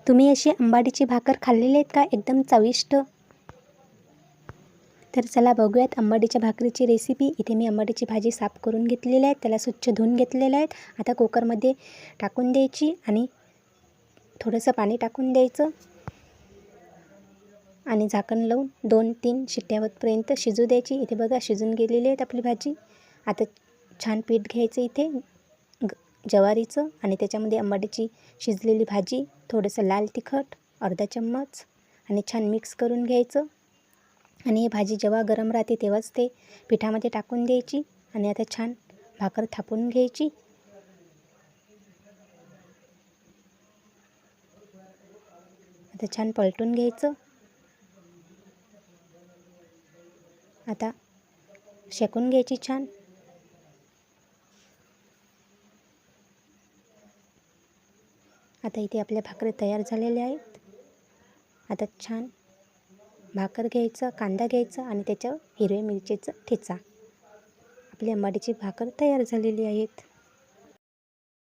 तुम्ही अशी आंबाडीची भाकर खाल्लेली आहेत का? एकदम चविष्ट. तर चला बघूयात आंबाडीच्या भाकरीची रेसिपी. इथे मी आंबाडीची भाजी साफ करून घेतलेली आहे, त्याला स्वच्छ धुवून घेतलेलं आहे. आता कुकरमध्ये टाकून द्यायची आणि थोडंसं पाणी टाकून द्यायचं आणि झाकण लावून 2-3 शिट्ट्यापर्यंत शिजू द्यायची. इथे बघा शिजून गेलेली आहे आपली भाजी. आता छान पीठ घ्यायचं इथे ज्वारीचं आणि त्याच्यामध्ये आंबाडीची शिजलेली भाजी, थोडंसं लाल तिखट अर्धा चम्मच आणि छान मिक्स करून घ्यायचं. आणि ही भाजी जेव्हा गरम राहते तेव्हाच ते पिठामध्ये टाकून द्यायची आणि आता छान भाकर थापून घ्यायची. आता छान पलटून घ्यायचं. आता शेकून घ्यायची छान. आता इथे आपल्या भाकरी तयार झालेल्या आहेत. आता छान भाकर घ्यायचं, कांदा घ्यायचा आणि त्याच्यावर हिरव्या मिरचीचा ठेचा. आपली आंबाडीची भाकर तयार झालेली आहेत.